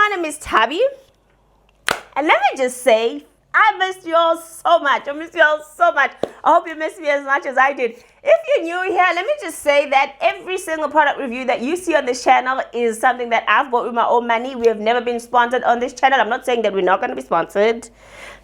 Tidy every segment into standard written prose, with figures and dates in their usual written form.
my name is Thabi, and let me just say, I missed you all so much. I missed you all so much. I hope you missed me as much as I did. If you're new here, let me just say that every single product review that you see on this channel is something that I've bought with my own money. We have never been sponsored on this channel. I'm not saying that we're not going to be sponsored.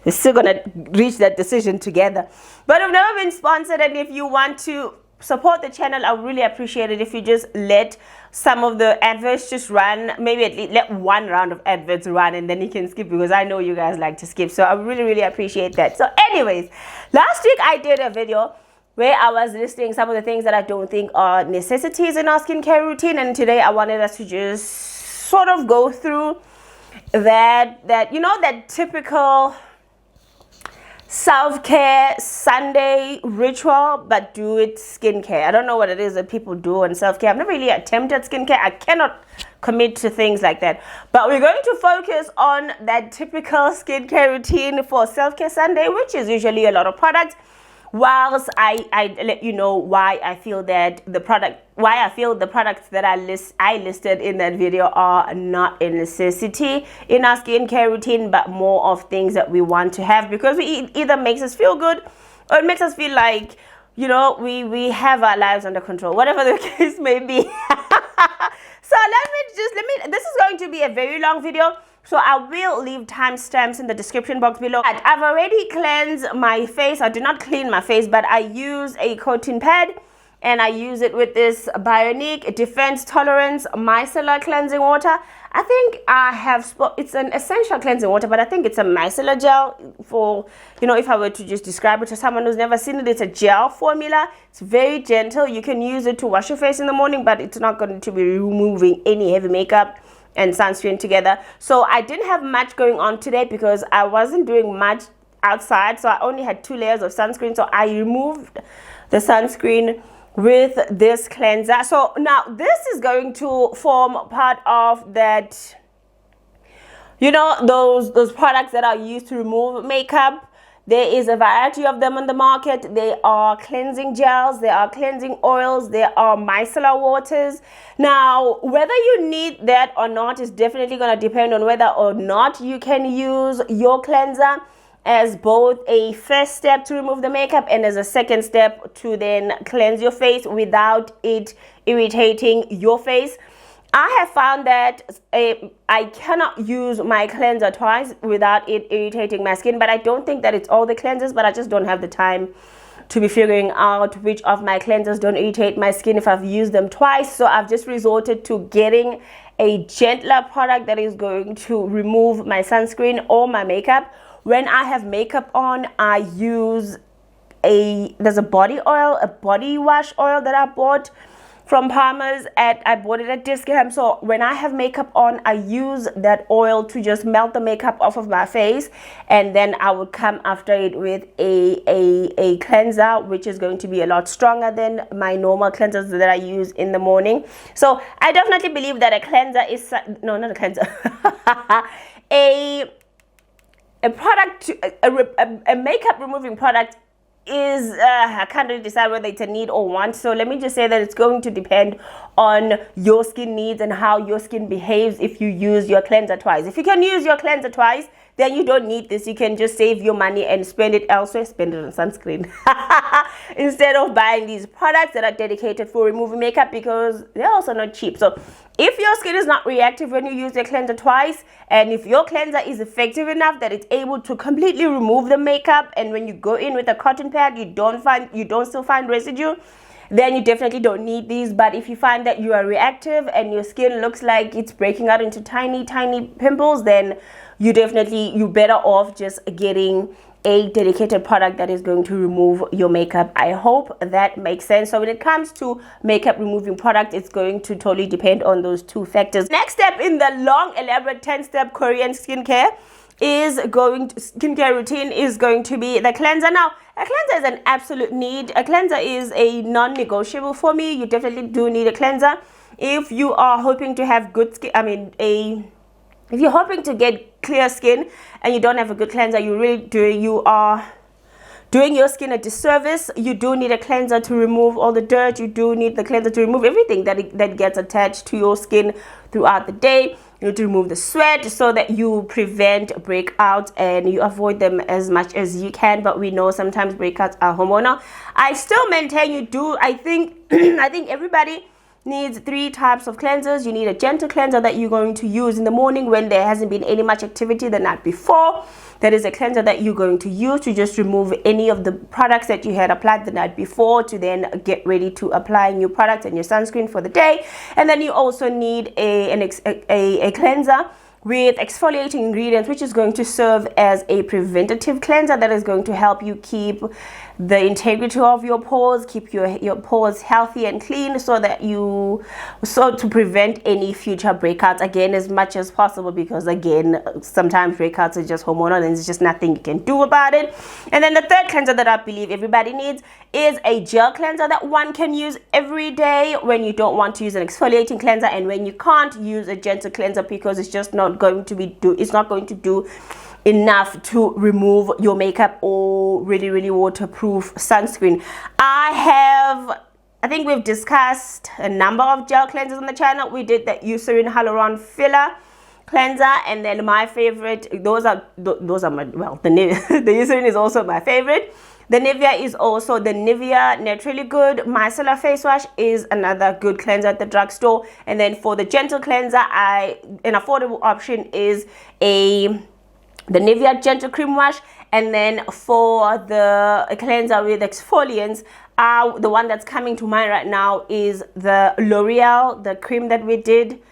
We're still going to reach that decision together. But we've never been sponsored, and if you want to support the channel, I would really appreciate it if you just let some of the adverts just run, maybe at least let one round of adverts run, and then you can skip, because I know you guys like to skip. So I really appreciate that. So anyways, last week I did a video where I was listing some of the things that I don't think are necessities in our skincare routine, and today I wanted us to just sort of go through that you know, that typical self-care Sunday ritual, but do it skincare. I don't know what it is that people do on self-care. I've never really attempted skincare. I cannot commit to things like that. But we're going to focus on that typical skincare routine for self-care Sunday, which is usually a lot of products. Whilst I let you know why I feel that the products that I listed in that video are not a necessity in our skincare routine, but more of things that we want to have, because it either makes us feel good or it makes us feel like, you know, we have our lives under control, whatever the case may be. So this is going to be a very long video, so I will leave timestamps in the description box below. I've already cleansed my face. I do not clean my face, but I use a coating pad, and I use it with this BIONIKE Defense Tolerance Micellar Cleansing Water. I think it's an essential cleansing water, but I think it's a micellar gel for, you know, if I were to just describe it to someone who's never seen it, it's a gel formula. It's very gentle. You can use it to wash your face in the morning, but it's not going to be removing any heavy makeup and sunscreen together. So I didn't have much going on today because I wasn't doing much outside, so I only had 2 layers of sunscreen. So I removed the sunscreen with this cleanser. So now this is going to form part of that, you know, those products that are used to remove makeup. There is a variety of them on the market. They are cleansing gels, they are cleansing oils, there are micellar waters. Now, whether you need that or not is definitely going to depend on whether or not you can use your cleanser as both a first step to remove the makeup and as a second step to then cleanse your face without it irritating your face. I have found that I cannot use my cleanser twice without it irritating my skin, but I don't think that it's all the cleansers, but I just don't have the time to be figuring out which of my cleansers don't irritate my skin if I've used them twice. So I've just resorted to getting a gentler product that is going to remove my sunscreen or my makeup. When I have makeup on, I use there's a body oil, a body wash oil that I bought from Palmer's. I bought it at discount. So when I have makeup on, I use that oil to just melt the makeup off of my face, and then I would come after it with a cleanser, which is going to be a lot stronger than my normal cleansers that I use in the morning. So I definitely believe that a cleanser is not a cleanser a makeup removing product is I can't really decide whether it's a need or want. So let me just say that it's going to depend on your skin needs and how your skin behaves if you use your cleanser twice. If you can use your cleanser twice, then you don't need this. You can just save your money and spend it elsewhere. Spend it on sunscreen instead of buying these products that are dedicated for removing makeup, because they're also not cheap. So if your skin is not reactive when you use your cleanser twice, and if your cleanser is effective enough that it's able to completely remove the makeup, and when you go in with a cotton pad you don't still find residue, then you definitely don't need these. But if you find that you are reactive and your skin looks like it's breaking out into tiny pimples, then you're better off just getting a dedicated product that is going to remove your makeup. I hope that makes sense. So when it comes to makeup removing product, it's going to totally depend on those 2 factors. Next step in the long elaborate 10-step Korean skincare routine is going to be the cleanser. Now, a cleanser is an absolute need. A cleanser is a non-negotiable for me. You definitely do need a cleanser if you are hoping to have good skin. If you're hoping to get clear skin and you don't have a good cleanser, you are doing your skin a disservice. You do need a cleanser to remove all the dirt. You do need the cleanser to remove everything that gets attached to your skin throughout the day. You need to remove the sweat so that you prevent breakouts and you avoid them as much as you can. But we know sometimes breakouts are hormonal. I still maintain you do. I think I think everybody needs 3 types of cleansers. You need a gentle cleanser that you're going to use in the morning when there hasn't been any much activity the night before. That is a cleanser that you're going to use to just remove any of the products that you had applied the night before, to then get ready to apply new products and your sunscreen for the day. And then you also need a cleanser with exfoliating ingredients, which is going to serve as a preventative cleanser that is going to help you keep the integrity of your pores, keep your pores healthy and clean, so to prevent any future breakouts, again, as much as possible, because again, sometimes breakouts are just hormonal and there's just nothing you can do about it. And then the third cleanser that I believe everybody needs is a gel cleanser that one can use every day when you don't want to use an exfoliating cleanser, and when you can't use a gentle cleanser because it's just not going to do enough to remove your makeup or really waterproof sunscreen. I think we've discussed a number of gel cleansers on the channel. We did the Eucerin Hyaluron filler cleanser, and then my favorite, the Eucerin is also my favorite. The Nivea is also the Nivea Naturally Good Micellar Face Wash is another good cleanser at the drugstore. And then for the gentle cleanser, an affordable option is the Nivea Gentle Cream Wash. And then for the cleanser with exfoliants, the one that's coming to mind right now is the L'Oreal, the cream that we did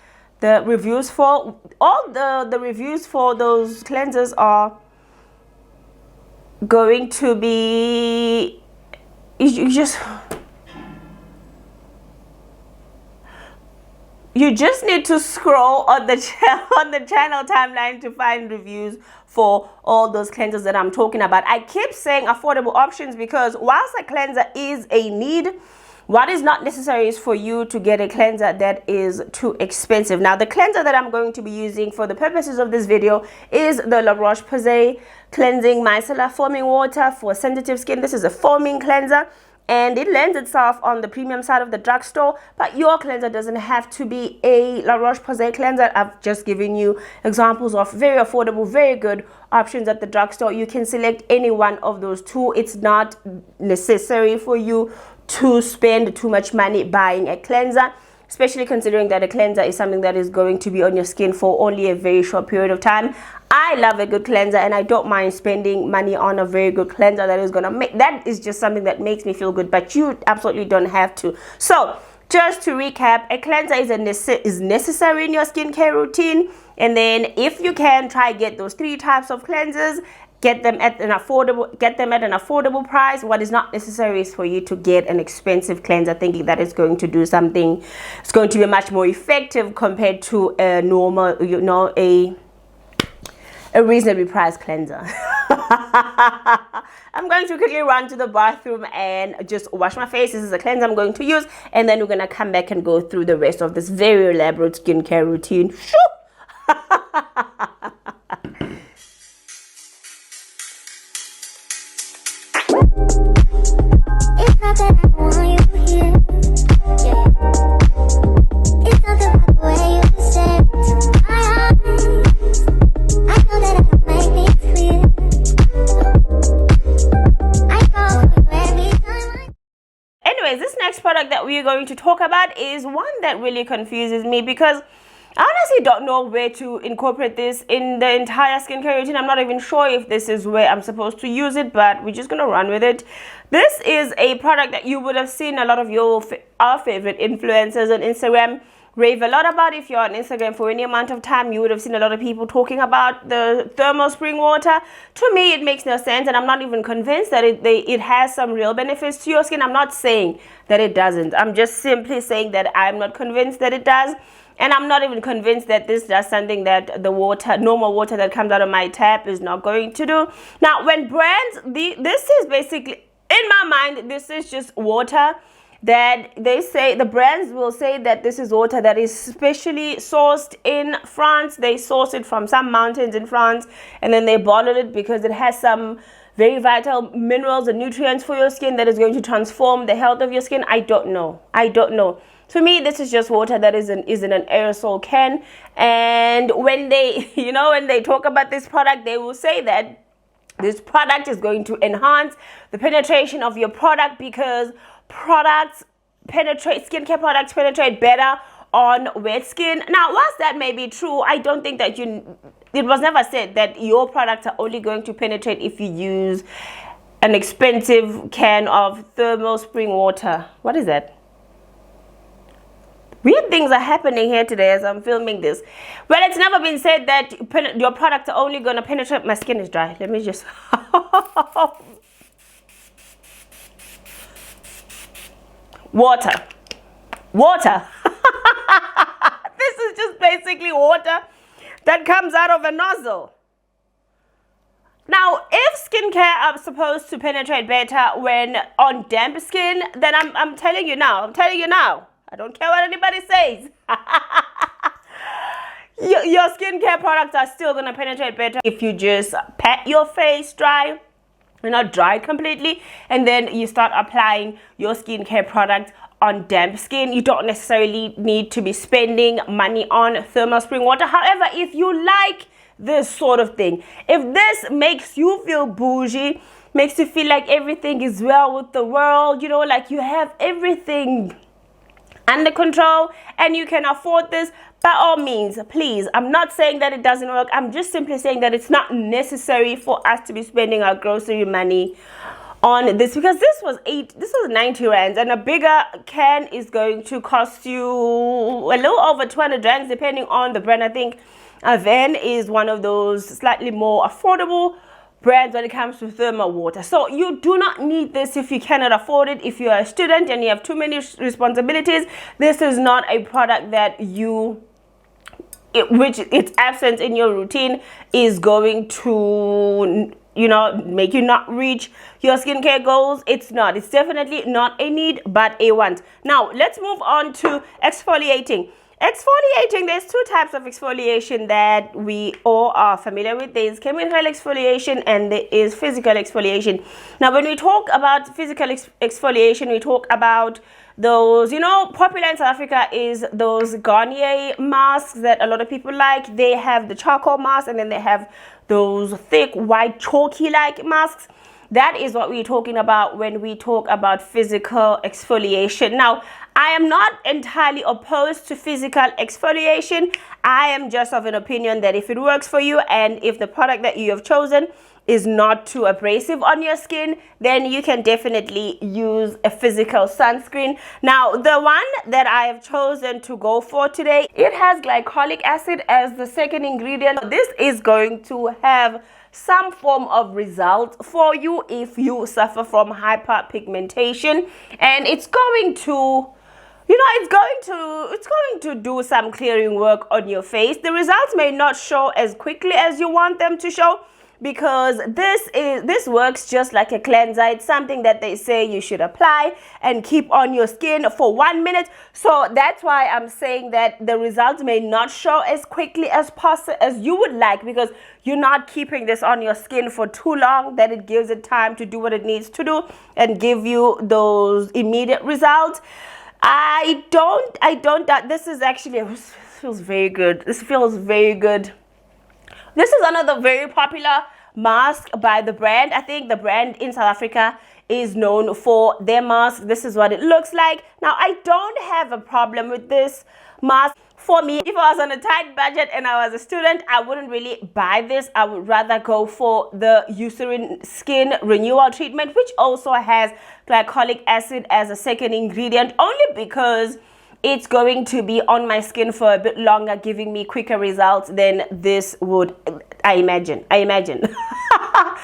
the reviews for. All the reviews for those cleansers are going to be, you just need to scroll on the channel timeline to find reviews for all those cleansers that I'm talking about. I keep saying affordable options because whilst a cleanser is a need, what is not necessary is for you to get a cleanser that is too expensive. Now, the cleanser that I'm going to be using for the purposes of this video is the La Roche-Posay Cleansing Micellar Foaming Water for sensitive skin. This is a foaming cleanser, and it lends itself on the premium side of the drugstore, but your cleanser doesn't have to be a La Roche-Posay cleanser. I've just given you examples of very affordable, very good options at the drugstore. You can select any one of those two. It's not necessary for you to spend too much money buying a cleanser, especially considering that a cleanser is something that is going to be on your skin for only a very short period of time. I love a good cleanser, and I don't mind spending money on a very good cleanser that is just something that makes me feel good, but you absolutely don't have to. So just to recap, a cleanser is necessary in your skincare routine, and then if you can, try get those 3 types of cleansers. Get them at an affordable price. What is not necessary is for you to get an expensive cleanser thinking that it's going to do something. It's going to be much more effective compared to a normal, a reasonably priced cleanser. I'm going to quickly run to the bathroom and just wash my face. This is the cleanser I'm going to use, and then we're going to come back and go through the rest of this very elaborate skincare routine. Anyways, this next product that we're going to talk about is one that really confuses me because I honestly don't know where to incorporate this in the entire skincare routine. I'm not even sure if this is where I'm supposed to use it, but we're just going to run with it. This is a product that you would have seen a lot of our favorite influencers on Instagram rave a lot about. If you're on Instagram for any amount of time, you would have seen a lot of people talking about the thermal spring water. To me, it makes no sense, and I'm not even convinced that it has some real benefits to your skin. I'm not saying that it doesn't. I'm just simply saying that I'm not convinced that it does. And I'm not even convinced that this does something that the normal water that comes out of my tap is not going to do. Now, when brands, this is basically, in my mind, this is just water that they say, the brands will say that this is water that is specially sourced in France. They source it from some mountains in France, and then they bottle it because it has some very vital minerals and nutrients for your skin that is going to transform the health of your skin. I don't know. To me, this is just water that is in an aerosol can. And when they, when they talk about this product, they will say that this product is going to enhance the penetration of your product because skincare products penetrate better on wet skin. Now, whilst that may be true, I don't think that it was never said that your products are only going to penetrate if you use an expensive can of thermal spring water. What is that? Weird things are happening here today as I'm filming this. Well, it's never been said that your products are only going to penetrate. My skin is dry. Let me just... Water. This is just basically water that comes out of a nozzle. Now, if skincare are supposed to penetrate better when on damp skin, then I'm telling you now. I don't care what anybody says. Your skincare products are still going to penetrate better if you just pat your face dry. You're not dry completely, and then you start applying your skincare product on damp skin. You don't necessarily need to be spending money on thermal spring water. However, if you like this sort of thing, if this makes you feel bougie, makes you feel like everything is well with the world, like you have everything under control and you can afford this, by all means, please. I'm not saying that it doesn't work. I'm just simply saying that it's not necessary for us to be spending our grocery money on this, because this was 90 rands, and a bigger can is going to cost you a little over 200 rands depending on the brand. I think Avene is one of those slightly more affordable brands when it comes to thermal water. So you do not need this if you cannot afford it. If you are a student and you have too many responsibilities, this is not a product that which its absence in your routine is going to make you not reach your skincare goals. It's definitely not a need but a want. Now let's move on to exfoliating. There's two types of exfoliation that we all are familiar with. There's chemical exfoliation and there is physical exfoliation. Now, when we talk about physical exfoliation, we talk about those, popular in South Africa is those Garnier masks that a lot of people like. They have the charcoal mask, and then they have those thick, white, chalky-like masks. That is what we're talking about when we talk about physical exfoliation. Now, I am not entirely opposed to physical exfoliation. I am just of an opinion that if it works for you and if the product that you have chosen is not too abrasive on your skin, then you can definitely use a physical sunscreen. Now, the one that I have chosen to go for today, it has glycolic acid as the second ingredient. This is going to have some form of result for you if you suffer from hyperpigmentation, and it's going to do some clearing work on your face. The results may not show as quickly as you want them to show, because this works just like a cleanser. It's something that they say you should apply and keep on your skin for 1 minute. So that's why I'm saying that the results may not show as quickly as possible as you would like, because you're not keeping this on your skin for too long, that it gives it time to do what it needs to do and give you those immediate results. I don't this is actually, this feels very good. This is another very popular mask by the brand. I think the brand in South Africa is known for their mask. This is what it looks like. Now, I don't have a problem with this mask. For me, if I was on a tight budget and I was a student, I wouldn't really buy this. I would rather go for the Eucerin Skin Renewal Treatment, which also has glycolic acid as a second ingredient, only because it's going to be on my skin for a bit longer, giving me quicker results than this would, I imagine.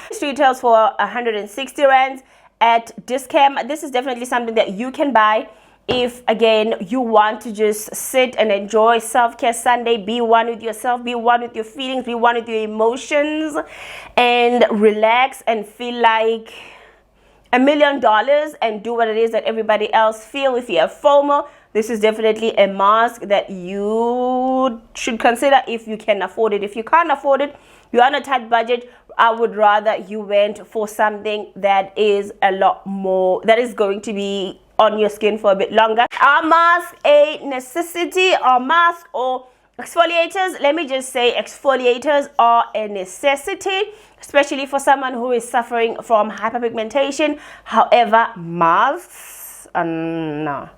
This retails for 160 rands at Discam. This is definitely something that you can buy if, again, you want to just sit and enjoy Self-Care Sunday, be one with yourself, be one with your feelings, be one with your emotions, and relax and feel like $1 million and do what it is that everybody else feel. If you have FOMO, this is definitely a mask that you should consider if you can afford it. If you can't afford it, you're on a tight budget, I would rather you went for something that is a lot more, that is going to be on your skin for a bit longer. Are masks a necessity? Are masks or exfoliators? Let me just say exfoliators are a necessity, especially for someone who is suffering from hyperpigmentation. However, masks, no.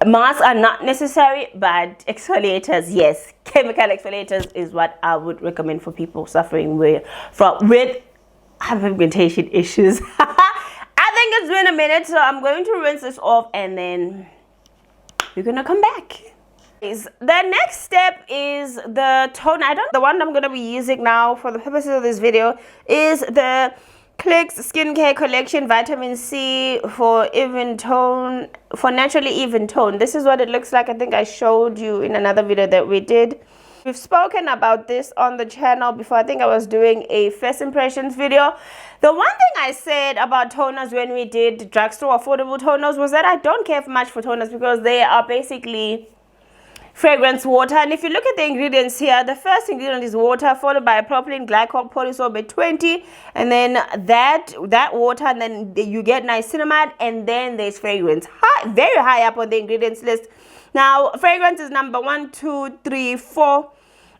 Masks are not necessary, but exfoliators, yes. Chemical exfoliators is what I would recommend for people suffering with hyperpigmentation issues. I think it's been a minute, so I'm going to rinse this off and then we're gonna come back. The next step is the toner. The one I'm gonna be using now for the purposes of this video is the Clicks Skincare Collection Vitamin C for even tone, for naturally even tone. This is what it looks like. I think I showed you in another video that we did. We've spoken about this on the channel before. I think I was doing a first impressions video. The one thing I said about toners when we did drugstore affordable toners was that I don't care much for toners because they are basically fragrance water. And if you look at the ingredients here, the first ingredient is water, followed by propylene glycol polysorbate 20, and then that water, and then you get niacinamide, and then there's fragrance. Very high up on the ingredients list. Now fragrance is number 1, 2, 3, 4.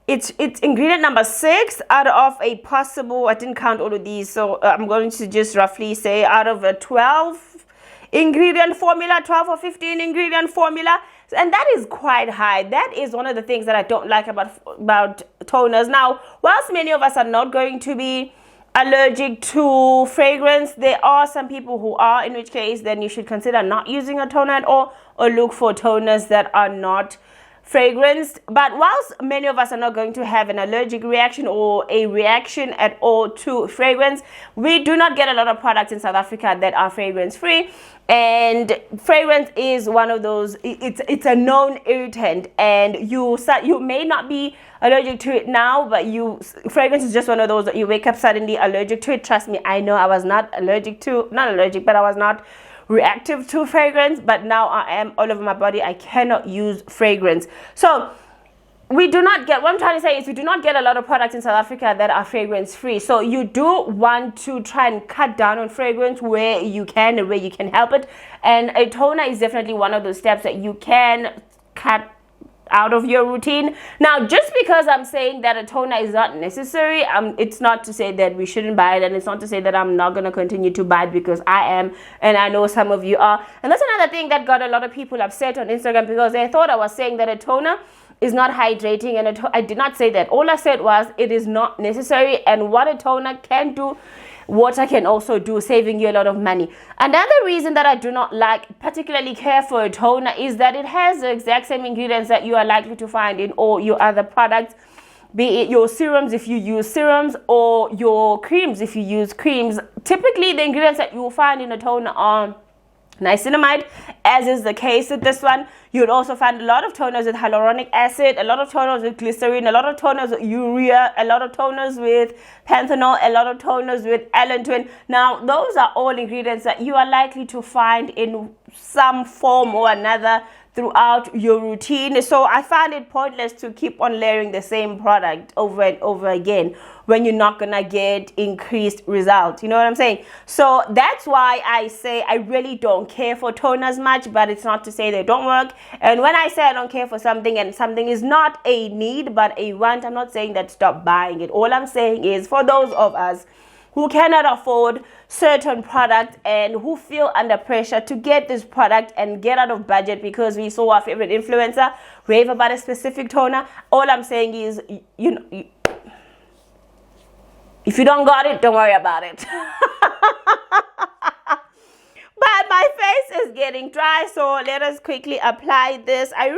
It's ingredient number 6 out of a possible, I didn't count all of these, so I'm going to just roughly say out of a 12 ingredient formula, 12 or 15 ingredient formula. And that is quite high. That is one of the things that I don't like about toners. Now, whilst many of us are not going to be allergic to fragrance, there are some people who are, in which case then you should consider not using a toner at all, or look for toners that are not fragranced. But whilst many of us are not going to have an allergic reaction or a reaction at all to fragrance, we do not get a lot of products in South Africa that are fragrance free, and fragrance is one of those, it's a known irritant, and you may not be allergic to it now, but fragrance is just one of those that you wake up suddenly allergic to it. Trust me, I know I was not but I was not reactive to fragrance, but now I am all over my body. I cannot use fragrance. So we do not get, what I'm trying to say is we do not get a lot of products in South Africa that are fragrance free. So you do want to try and cut down on fragrance where you can and where you can help it. And a toner is definitely one of those steps that you can cut out of your routine. Now, just because I'm saying that a toner is not necessary, it's not to say that we shouldn't buy it, and it's not to say that I'm not going to continue to buy it, because I am, and I know some of you are. And that's another thing that got a lot of people upset on Instagram, because they thought I was saying that a toner is not hydrating, and I did not say that. All I said was it is not necessary, and what a toner can do, water can also do, saving you a lot of money. Another reason that I do not particularly care for a toner is that it has the exact same ingredients that you are likely to find in all your other products, be it your serums if you use serums, or your creams if you use creams. Typically the ingredients that you will find in a toner are niacinamide, as is the case with this one. You'll also find a lot of toners with hyaluronic acid, a lot of toners with glycerin, a lot of toners with urea, a lot of toners with panthenol, a lot of toners with allantoin. Now, those are all ingredients that you are likely to find in some form or another throughout your routine. So I find it pointless to keep on layering the same product over and over again when you're not gonna get increased results. You know what I'm saying? So that's why I say I really don't care for toners much, but it's not to say they don't work. And when I say I don't care for something and something is not a need but a want, I'm not saying that stop buying it. All I'm saying is for those of us who cannot afford certain products and who feel under pressure to get this product and get out of budget because we saw our favorite influencer rave about a specific toner, all I'm saying is, if you don't got it, don't worry about it. But my face is getting dry, so let us quickly apply this. I've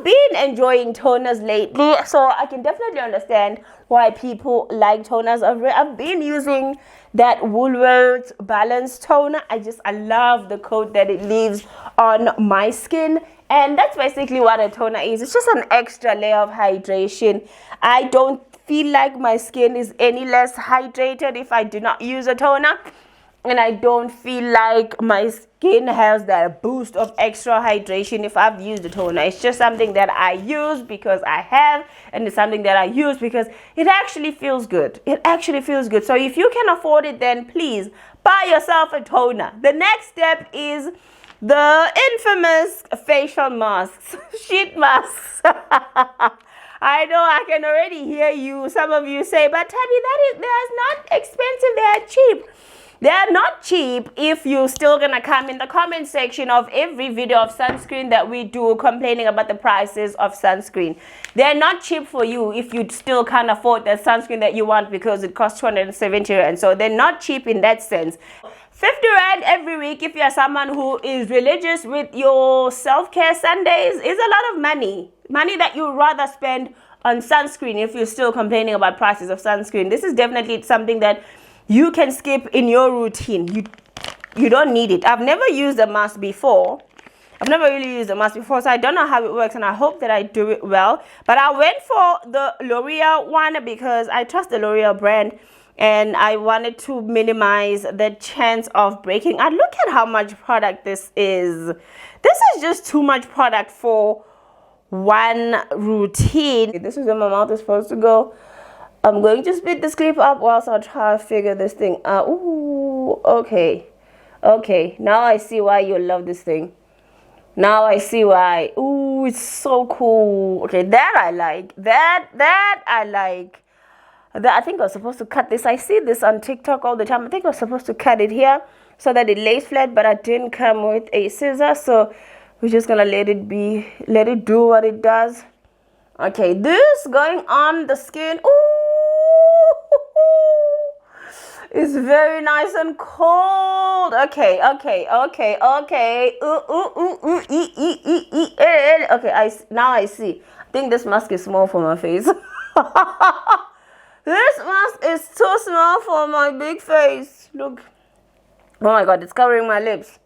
been enjoying toners lately, so I can definitely understand why people like toners. I've been using that Woolworths Balance toner. I love the coat that it leaves on my skin, and that's basically what a toner is. It's just an extra layer of hydration. I don't feel like my skin is any less hydrated if I do not use a toner. and I don't feel like my skin has that boost of extra hydration if I've used the toner. It's just something that I use because I have, and it's something that I use because it actually feels good. It actually feels good. So if you can afford it, then please buy yourself a toner. The next step is the infamous facial masks, sheet masks. I know I can already hear you, some of you say, but Thabi, they're not expensive, they are cheap. They are not cheap if you're still gonna come in the comment section of every video of sunscreen that we do complaining about the prices of sunscreen. They're not cheap for you if you still can't afford that sunscreen that you want because it costs 270 rand. So they're not cheap in that sense. 50 rand every week if you're someone who is religious with your self-care Sundays is a lot of money. Money that you'd rather spend on sunscreen if you're still complaining about prices of sunscreen. This is definitely something that you can skip in your routine. You don't need it. I've never used a mask before. I've never really used a mask before, so I don't know how it works, and I hope that I do it well. But I went for the L'Oreal one because I trust the L'Oreal brand, and I wanted to minimize the chance of breaking. And look at how much product this is. This is just too much product for one routine. This is where my mouth is supposed to go. I'm going to split this clip up whilst I try to figure this thing out. Ooh, okay. Okay, now I see why you love this thing. Now I see why. Ooh, it's so cool. Okay, that I like. That I like. I think I was supposed to cut this. I see this on TikTok all the time. I think I was supposed to cut it here so that it lays flat, but I didn't come with a scissor, so we're just gonna let it do what it does. Okay, this going on the skin. Ooh, it's very nice and cold. Okay. Okay, now I see. I think this mask is small for my face. This mask is too small for my big face. Look. Oh my god, it's covering my lips.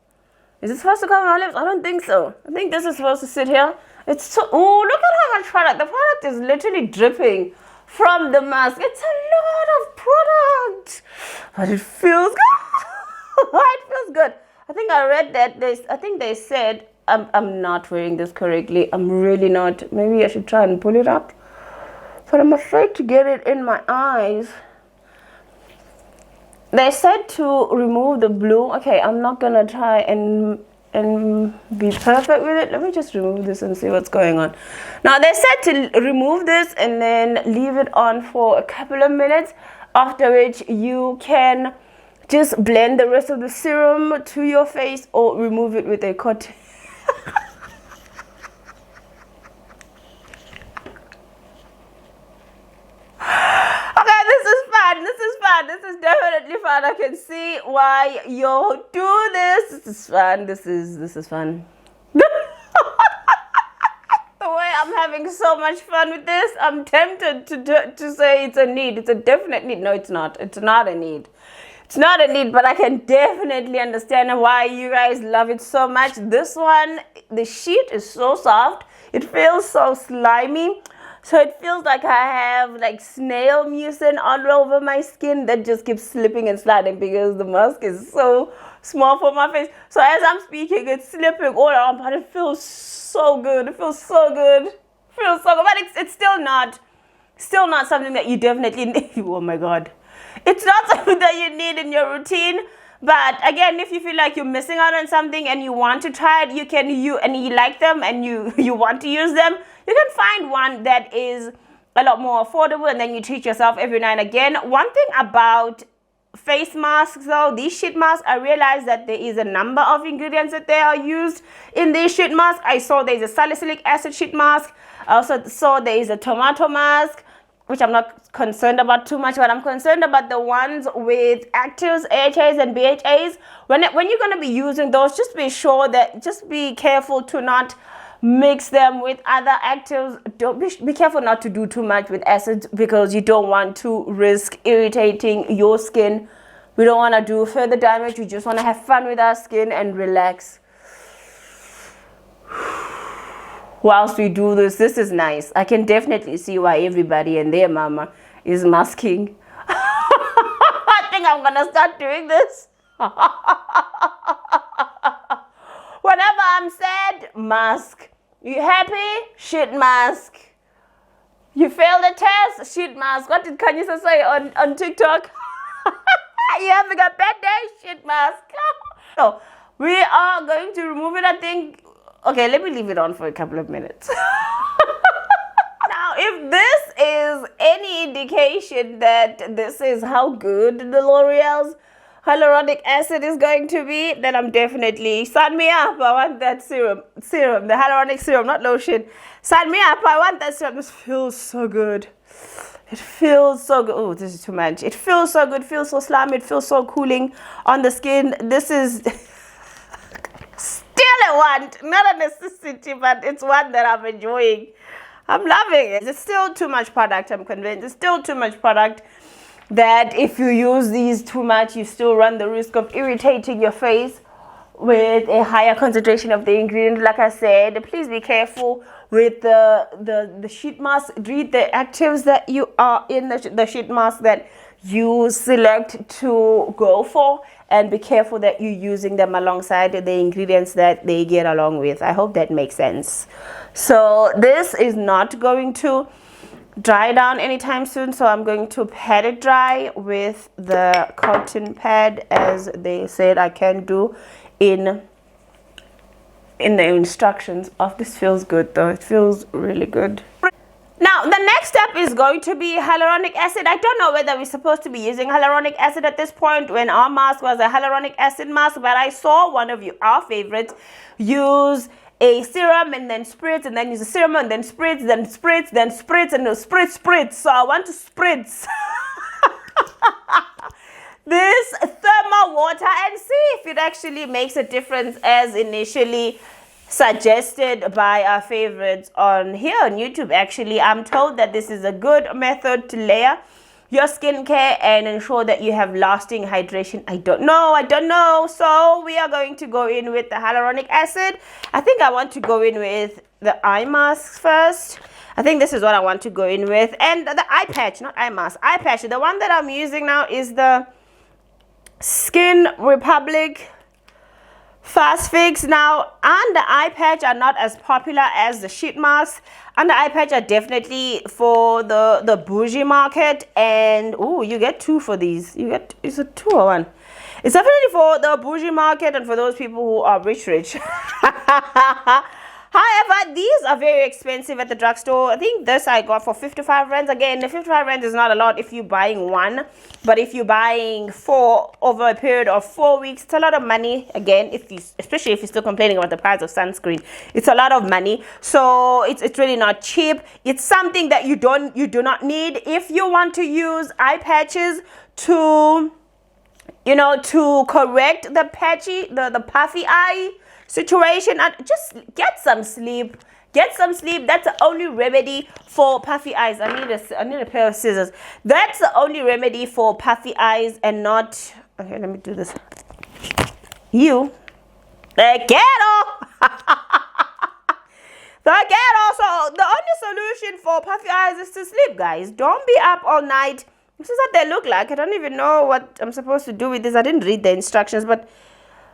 Is it supposed to cover my lips? I don't think so. I think this is supposed to sit here. It's so, oh, look at how much product. The product is literally dripping from the mask. It's a lot of product. But it feels good. It feels good. I think I read that I think they said, I'm not wearing this correctly. I'm really not. Maybe I should try and pull it up. But I'm afraid to get it in my eyes. They said to remove the blue. Okay, I'm not gonna try and be perfect with it. Let me just remove this and see what's going on. Now they said to remove this and then leave it on for a couple of minutes, after which you can just blend the rest of the serum to your face or remove it with a cotton. This is definitely fun. I can see why you do this. This is fun. This is fun. The way I'm having so much fun with this, I'm tempted to say it's a need. It's a definite need. No, it's not. It's not a need. It's not a need, but I can definitely understand why you guys love it so much. This one, the sheet is so soft. It feels so slimy. So it feels like I have like snail mucin all over my skin that just keeps slipping and sliding because the mask is so small for my face. So as I'm speaking, it's slipping all around, but it feels so good. It feels so good. It feels so good. But it's still not something that you definitely need. Oh my God. It's not something that you need in your routine. But again, if you feel like you're missing out on something and you want to try it, and you like them and you want to use them, you can find one that is a lot more affordable, and then you treat yourself every now and again. One thing about face masks though, these sheet masks, I realized that there is a number of ingredients that they are used in these sheet masks. I saw there's a salicylic acid sheet mask. I also saw there is a tomato mask, which I'm not concerned about too much, but I'm concerned about the ones with actives, AHAs and BHAs. When you're going to be using those, just be careful to not mix them with other actives. Be careful not to do too much with acids because you don't want to risk irritating your skin. We don't want to do further damage. We just want to have fun with our skin and relax. Whilst we do this is nice. I can definitely see why everybody and their mama is masking. I think I'm gonna start doing this. Whenever I'm sad, mask. You happy? Shit mask. You failed the test? Shit mask. What did Kanye say on TikTok? You having a bad day? Shit mask. So we are going to remove it, I think. Okay, let me leave it on for a couple of minutes. Now, if this is any indication that this is how good the L'Oreal's hyaluronic acid is going to be, then I'm definitely, sign me up. I want that serum, the hyaluronic serum, not lotion. Sign me up. I want that serum. This feels so good. It feels so good. Oh, this is too much. It feels so good. It feels so slimy. It feels so cooling on the skin. This is still a want, not a necessity, but it's one that I'm enjoying. I'm loving it. It's still too much product, I'm convinced. It's still too much product that if you use these too much, you still run the risk of irritating your face with a higher concentration of the ingredient. Like I said, please be careful with the sheet mask. Read the actives that you are in the sheet mask that you select to go for, and be careful that you're using them alongside the ingredients that they get along with. I hope that makes sense. So this is not going to dry down anytime soon, so I'm going to pad it dry with the cotton pad, as they said I can do in the instructions. Oh, this feels good though. It feels really good. Now, the next step is going to be hyaluronic acid. I don't know whether we're supposed to be using hyaluronic acid at this point when our mask was a hyaluronic acid mask, but I saw one of our favorites use a serum and then spritz, and then use a serum and then spritz, then spritz, then spritz, and spritz. So I want to spritz this thermal water and see if it actually makes a difference as initially suggested by our favorites on here on YouTube. Actually, I'm told that this is a good method to layer your skincare and ensure that you have lasting hydration. I don't know. So we are going to go in with the hyaluronic acid. I think I want to go in with the eye masks first. I think this is what I want to go in with. And the eye patch, not eye mask, eye patch. The one that I'm using now is the Skin Republic Fast Fix. Now, and the eye patch are not as popular as the sheet masks. And the eye patch are definitely for the bougie market. And oh, you get two for these. It's a 2 or 1. It's definitely for the bougie market and for those people who are rich. However, these are very expensive at the drugstore. I think this I got for 55 rands. Again, the 55 rands is not a lot if you're buying one, but if you're buying 4 over a period of 4 weeks, it's a lot of money. Again, especially if you're still complaining about the price of sunscreen, it's a lot of money. So it's really not cheap. It's something that you do not need. If you want to use eye patches to, to correct the puffy eye situation, and just get some sleep. That's the only remedy for puffy eyes. I need a pair of scissors. That's the only remedy for puffy eyes, and not, okay, let me do this. The ghetto. So the only solution for puffy eyes is to sleep, guys. Don't be up all night. This is what they look like. I don't even know what I'm supposed to do with this. I didn't read the instructions, but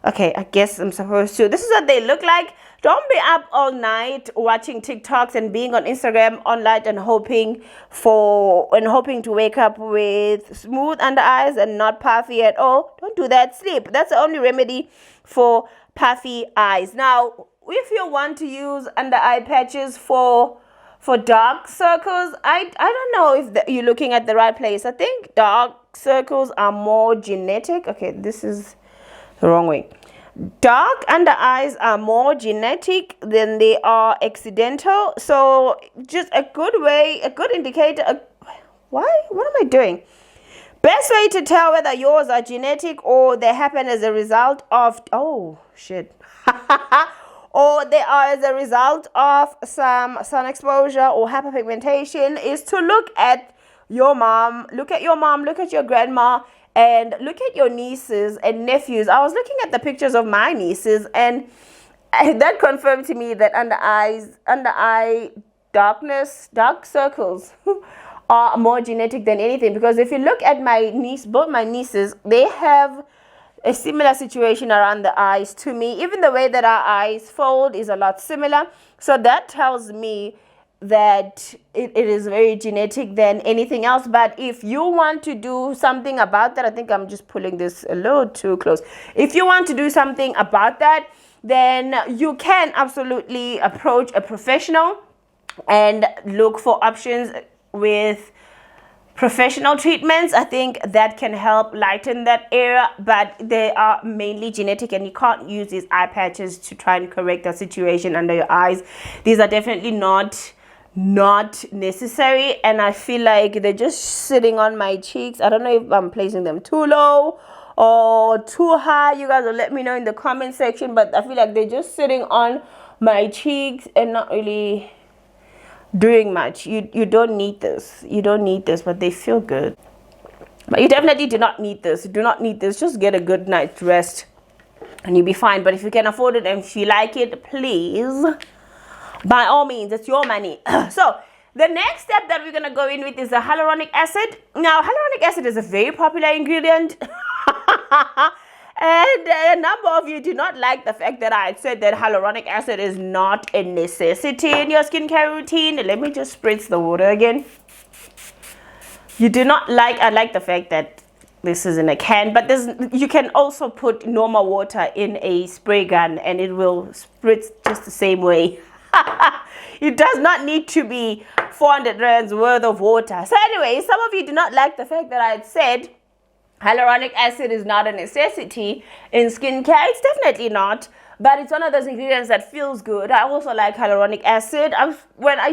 okay, I guess I'm supposed to. This is what they look like. Don't be up all night watching TikToks and being on Instagram all night and hoping to wake up with smooth under eyes and not puffy at all. Don't do that. Sleep. That's the only remedy for puffy eyes. Now, if you want to use under eye patches for dark circles, I don't know if you're looking at the right place. I think dark circles are more genetic. Okay, this is the wrong way. Dark under eyes are more genetic than they are accidental. So just a good indicator. What am I doing? Best way to tell whether yours are genetic or they happen as a result of, oh shit, or they are as a result of some sun exposure or hyperpigmentation is to look at your mom, look at your grandma, and look at your nieces and nephews. I was looking at the pictures of my nieces, and that confirmed to me that under eye dark circles are more genetic than anything. Because if you look at both my nieces, they have a similar situation around the eyes to me. Even the way that our eyes fold is a lot similar. So that tells me that it is very genetic than anything else. But if you want to do something about that, I think I'm just pulling this a little too close. If you want to do something about that, then you can absolutely approach a professional and look for options with professional treatments. I think that can help lighten that area, but they are mainly genetic, and you can't use these eye patches to try and correct the situation under your eyes. These are definitely not necessary, and I feel like they're just sitting on my cheeks. I don't know if I'm placing them too low or too high. You guys will let me know in the comment section, but I feel like they're just sitting on my cheeks and not really doing much. You don't need this. You don't need this, but they feel good. But you definitely do not need this. You do not need this. Just get a good night's rest and you'll be fine. But if you can afford it and if you like it, please, by all means, it's your money. So the next step that we're going to go in with is the hyaluronic acid. Now, hyaluronic acid is a very popular ingredient. And a number of you do not like the fact that I said that hyaluronic acid is not a necessity in your skincare routine. Let me just spritz the water again. You do not like, I like the fact that this is in a can, but you can also put normal water in a spray gun and it will spritz just the same way. It does not need to be 400 rands worth of water. So anyway, some of you do not like the fact that I had said hyaluronic acid is not a necessity in skincare. It's definitely not, but it's one of those ingredients that feels good. I also like hyaluronic acid. When I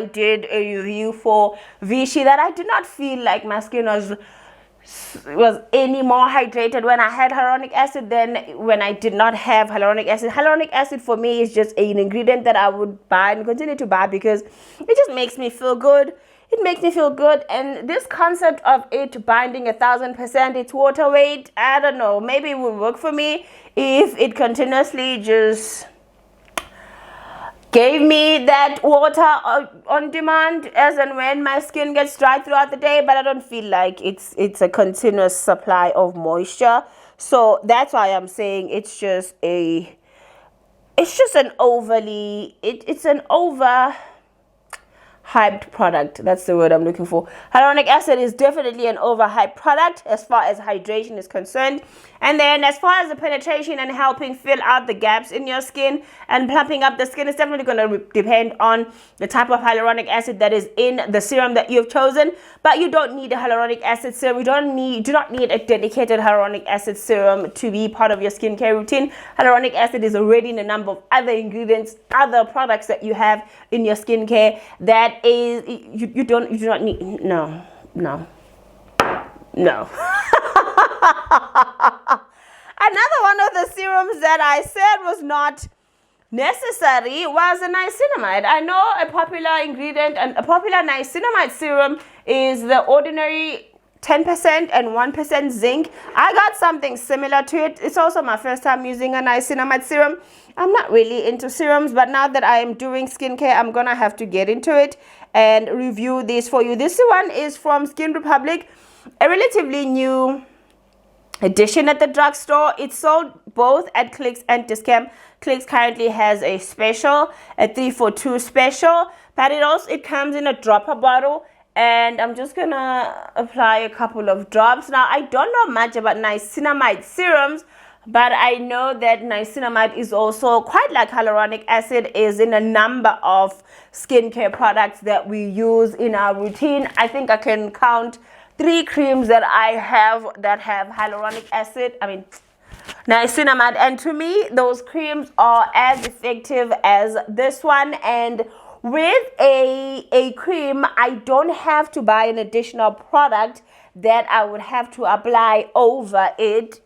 did a review for Vichy that I did not feel like my skin was any more hydrated when I had hyaluronic acid than when I did not have hyaluronic acid. Hyaluronic acid for me is just an ingredient that I would buy and continue to buy because it just makes me feel good. It makes me feel good, and this concept of it binding 1000% its water weight, I don't know, maybe it would work for me if it continuously just gave me that water on demand as and when my skin gets dry throughout the day, but I don't feel like it's a continuous supply of moisture. So that's why I'm saying it's an over hyped product. That's the word I'm looking for. Hyaluronic acid is definitely an overhyped product as far as hydration is concerned. And then as far as the penetration and helping fill out the gaps in your skin and plumping up the skin, it's definitely going to depend on the type of hyaluronic acid that is in the serum that you've chosen. But you don't need a hyaluronic acid serum. You do not need a dedicated hyaluronic acid serum to be part of your skincare routine. Hyaluronic acid is already in a number of other ingredients, other products that you have in your skincare that is you do not need. No. Another one of the serums that I said was not necessary was a niacinamide. I know a popular ingredient and a popular niacinamide serum is the ordinary 10% and 1% zinc. I got something similar to it. It's also my first time using a niacinamide serum. I'm not really into serums, but now that I am doing skincare, I'm gonna have to get into it and review this for you. This one is from Skin Republic, a relatively new edition at the drugstore. It's sold both at Clicks and Discount. Clicks currently has a special, a 3 for 2 special, but it comes in a dropper bottle, and I'm just gonna apply a couple of drops. Now, I don't know much about niacinamide serums, but I know that niacinamide is also quite like hyaluronic acid is in a number of skincare products that we use in our routine. I think I can count 3 creams that I have that have niacinamide, and to me those creams are as effective as this one. And with a cream, I don't have to buy an additional product that I would have to apply over it.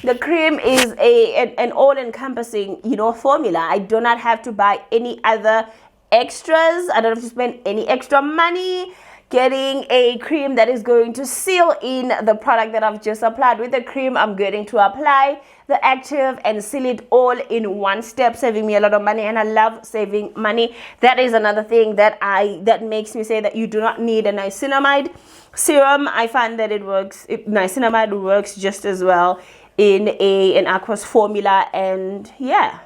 The cream is an all-encompassing, formula. I do not have to buy any other extras. I don't have to spend any extra money getting a cream that is going to seal in the product that I've just applied. With the cream, I'm getting to apply the active and seal it all in one step, saving me a lot of money. And I love saving money. That is another thing that makes me say that you do not need a niacinamide serum. I find that niacinamide works just as well in an aqueous formula. And yeah,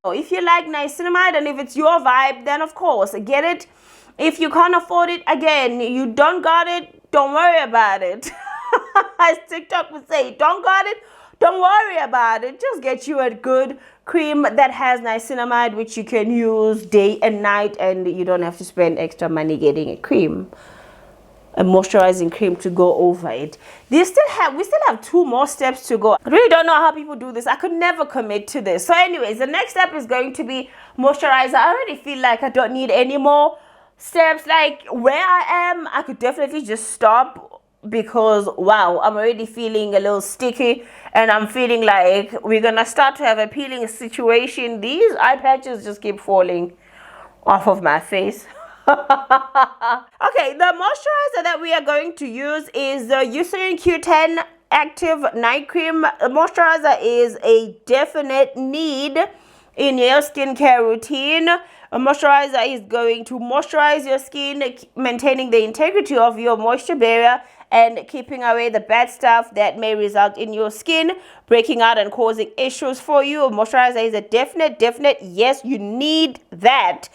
so if you like niacinamide and if it's your vibe, then of course get it. If you can't afford it, again, you don't got it, don't worry about it. As TikTok would say, don't got it, don't worry about it. Just get you a good cream that has niacinamide, which you can use day and night, and you don't have to spend extra money getting a moisturizing cream to go over it. We still have 2 more steps to go. I really don't know how people do this. I could never commit to this. So anyways, the next step is going to be moisturizer. I already feel like I don't need any more steps. Like where I am, I could definitely just stop, because wow, I'm already feeling a little sticky, and I'm feeling like we're gonna start to have a peeling situation. These eye patches just keep falling off of my face. Okay, the moisturizer that we are going to use is the Eucerin Q10 Active Night Cream. Moisturizer is a definite need in your skincare routine. A moisturizer is going to moisturize your skin, maintaining the integrity of your moisture barrier and keeping away the bad stuff that may result in your skin breaking out and causing issues for you. A moisturizer is a definite yes, you need that.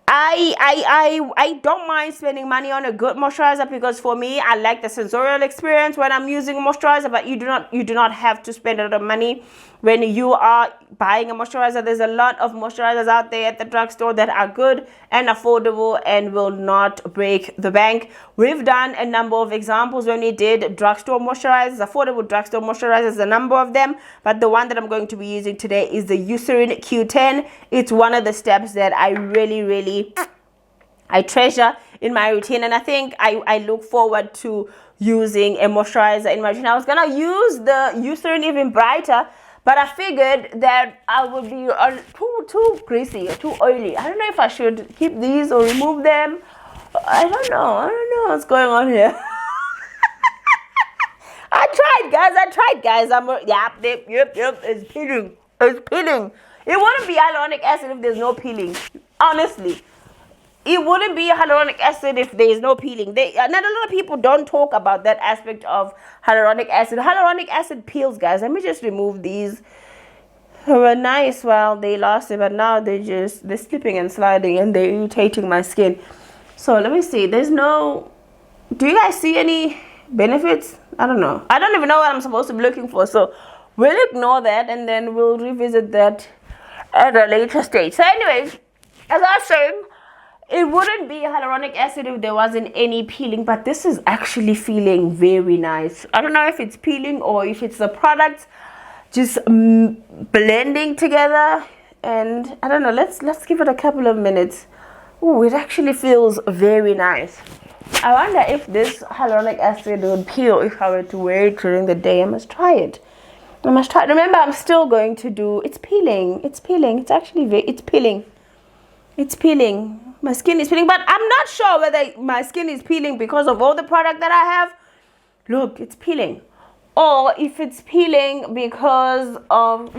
I don't mind spending money on a good moisturizer, because for me, I like the sensorial experience when I'm using a moisturizer. But you do not have to spend a lot of money when you are buying a moisturizer. There's a lot of moisturizers out there at the drugstore that are good and affordable and will not break the bank. We've done a number of examples when we did drugstore moisturizers, affordable drugstore moisturizers, a number of them. But the one that I'm going to be using today is the Eucerin Q10. It's one of the steps that I really treasure in my routine, and I think I look forward to using a moisturizer in my routine. I was gonna use the Eucerin Even Brighter, but I figured that I would be too greasy or too oily. I don't know if I should keep these or remove them. I don't know what's going on here. I tried, guys. Yep. It's peeling. It wouldn't be hyaluronic acid if there's no peeling. Honestly, it wouldn't be hyaluronic acid if there is no peeling. Not a lot of people don't talk about that aspect of hyaluronic acid. Hyaluronic acid peels, guys. Let me just remove these. They were nice while they lasted, but now they're slipping and sliding, and they're irritating my skin. So let me see. Do you guys see any benefits? I don't know. I don't even know what I'm supposed to be looking for. So we'll ignore that, and then we'll revisit that at a later stage. So anyways, as I was saying, it wouldn't be hyaluronic acid if there wasn't any peeling, but this is actually feeling very nice. I don't know if it's peeling or if it's the product just blending together, and I don't know. Let's give it a couple of minutes. Oh, it actually feels very nice. I wonder if this hyaluronic acid would peel if I were to wear it during the day. I must try it. Remember, I'm still going to do. It's peeling. It's peeling. It's peeling. My skin is peeling, but I'm not sure whether my skin is peeling because of all the product that I have. Look, it's peeling. Or if it's peeling because of...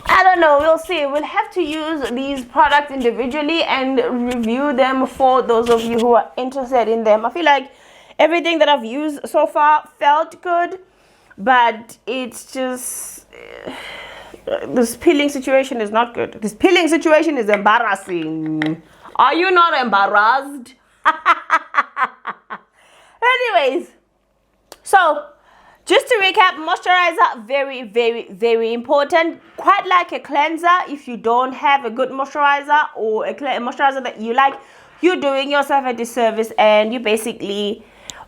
I don't know. We'll see. We'll have to use these products individually and review them for those of you who are interested in them. I feel like everything that I've used so far felt good, but it's just... this peeling situation is not good. This peeling situation is embarrassing. Are you not embarrassed? Anyways, so just to recap, moisturizer, very important. Quite like a cleanser. If you don't have a good moisturizer or a moisturizer that you like, you're doing yourself a disservice, and you basically...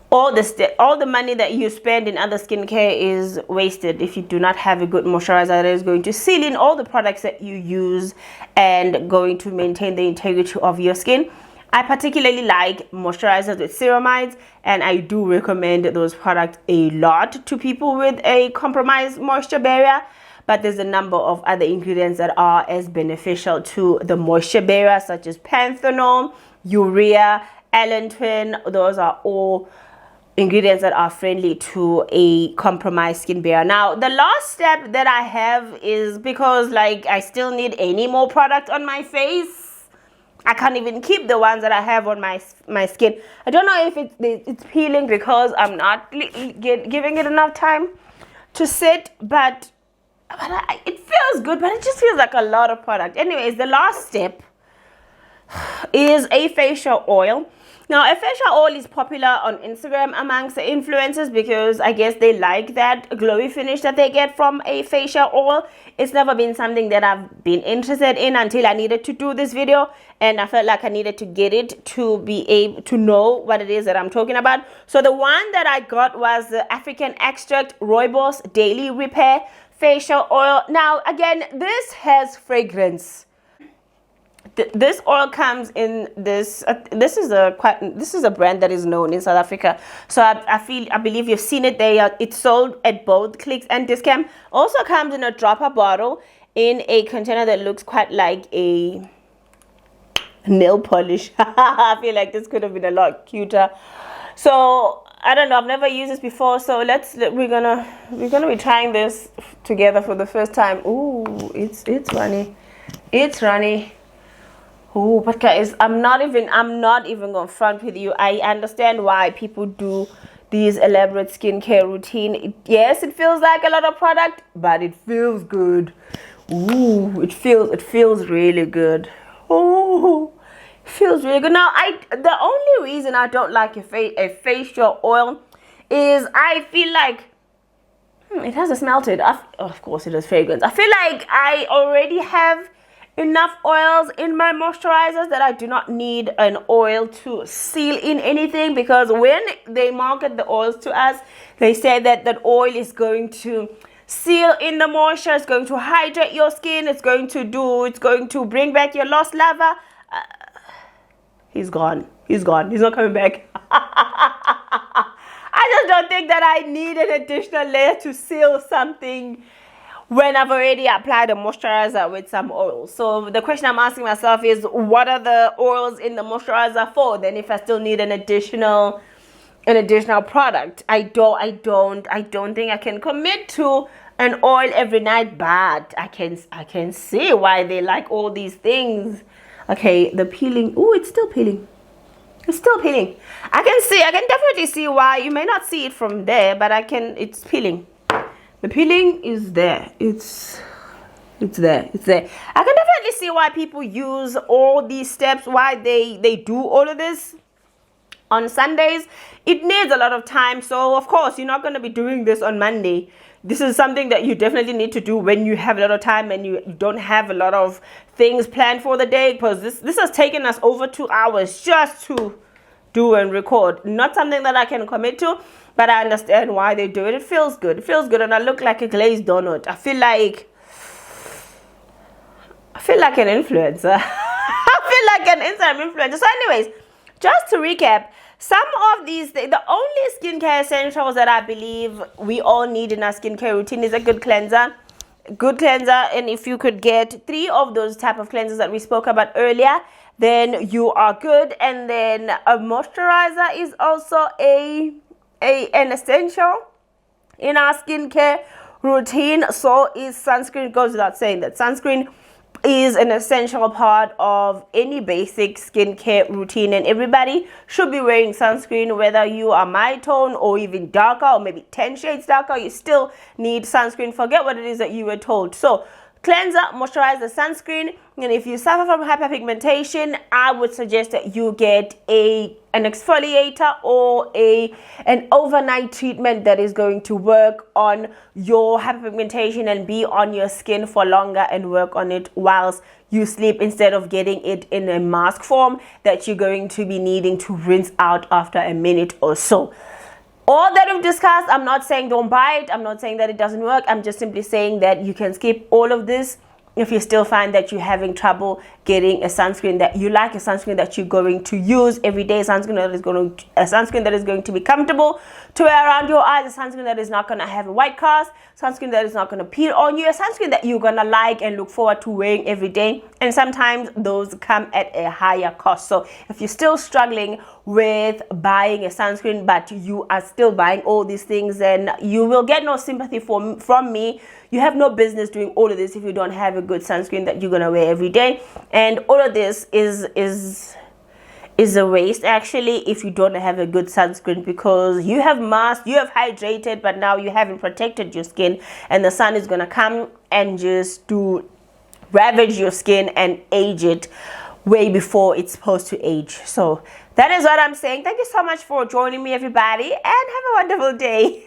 all the money that you spend in other skincare is wasted if you do not have a good moisturizer that is going to seal in all the products that you use and going to maintain the integrity of your skin. I particularly like moisturizers with ceramides, and I do recommend those products a lot to people with a compromised moisture barrier. But there's a number of other ingredients that are as beneficial to the moisture barrier, such as panthenol, urea, allantoin. Those are all ingredients that are friendly to a compromised skin barrier. Now, the last step that I have is because like I still need any more product on my face. I can't even keep the ones that I have on my skin. I don't know if it's peeling because I'm not giving it enough time to sit, but it feels good, but it just feels like a lot of product. Anyways, the last step is a facial oil. Now, a facial oil is popular on Instagram amongst the influencers because I guess they like that glowy finish that they get from a facial oil. It's never been something that I've been interested in until I needed to do this video, and I felt like I needed to get it to be able to know what it is that I'm talking about. So the one that I got was the African Extract Rooibos Daily Repair Facial Oil. Now, again, this has fragrance. This oil comes in this. This is a brand that is known in South Africa. So I believe you've seen it there. It's sold at both Clicks and Discount. Also comes in a dropper bottle in a container that looks quite like a nail polish. I feel like this could have been a lot cuter. So I don't know. I've never used this before. So we're gonna be trying this together for the first time. Ooh, it's runny. It's runny. Oh, but guys, I'm not even gonna front with you. I understand why people do these elaborate skincare routine. Yes, it feels like a lot of product, but it feels good. Ooh, it feels really good. Oh, it feels really good. Now, the only reason I don't like a facial oil is I feel like it has a smell to it. Of course, it has fragrance. I feel like I already have enough oils in my moisturizers that I do not need an oil to seal in anything, because when they market the oils to us, they say that oil is going to seal in the moisture, it's going to hydrate your skin, it's going to bring back your lost lava. He's gone. He's not coming back. I just don't think that I need an additional layer to seal something when I've already applied a moisturizer with some oil. So the question I'm asking myself is, what are the oils in the moisturizer for then if I still need an additional product? I don't think I can commit to an oil every night, but I can see why they like all these things. Okay, the peeling. Oh, it's still peeling. It's still peeling. I can definitely see why. You may not see it from there, but it's peeling. The peeling is there. It's there. I can definitely see why people use all these steps, why they do all of this on Sundays. It needs a lot of time. So, of course, you're not going to be doing this on Monday. This is something that you definitely need to do when you have a lot of time and you don't have a lot of things planned for the day, because this has taken us over 2 hours just to do and record. Not something that I can commit to, but I understand why they do it. It feels good. It feels good, and I look like a glazed donut. I feel like an influencer. I feel like an Instagram influencer. So anyways, just to recap, some of these things, the only skincare essentials that I believe we all need in our skincare routine is a good cleanser. And if you could get 3 of those type of cleansers that we spoke about earlier, then you are good. And then a moisturizer is also an essential in our skincare routine. So is sunscreen. It goes without saying that sunscreen is an essential part of any basic skincare routine, and everybody should be wearing sunscreen, whether you are my tone or even darker or maybe 10 shades darker. You still need sunscreen. Forget what it is that you were told. So cleanser, moisturizer, sunscreen. And if you suffer from hyperpigmentation, I would suggest that you get an exfoliator or an overnight treatment that is going to work on your hyperpigmentation and be on your skin for longer and work on it whilst you sleep, instead of getting it in a mask form that you're going to be needing to rinse out after a minute or so. All that we've discussed, I'm not saying don't buy it. I'm not saying that it doesn't work. I'm just simply saying that you can skip all of this if you still find that you're having trouble getting a sunscreen that you like, a sunscreen that you're going to use every day, a sunscreen that is going to be comfortable to wear around your eyes, a sunscreen that is not going to have a white cast, sunscreen that is not going to peel on you, a sunscreen that you're going to like and look forward to wearing every day. And sometimes those come at a higher cost. So if you're still struggling with buying a sunscreen, but you are still buying all these things, then you will get no sympathy from me. You have no business doing all of this if you don't have a good sunscreen that you're gonna wear every day. And all of this is a waste actually if you don't have a good sunscreen, because you have masked, you have hydrated, but now you haven't protected your skin, and the sun is gonna come and just ravage your skin and age it way before it's supposed to age. So that is what I'm saying. Thank you so much for joining me, everybody, and have a wonderful day.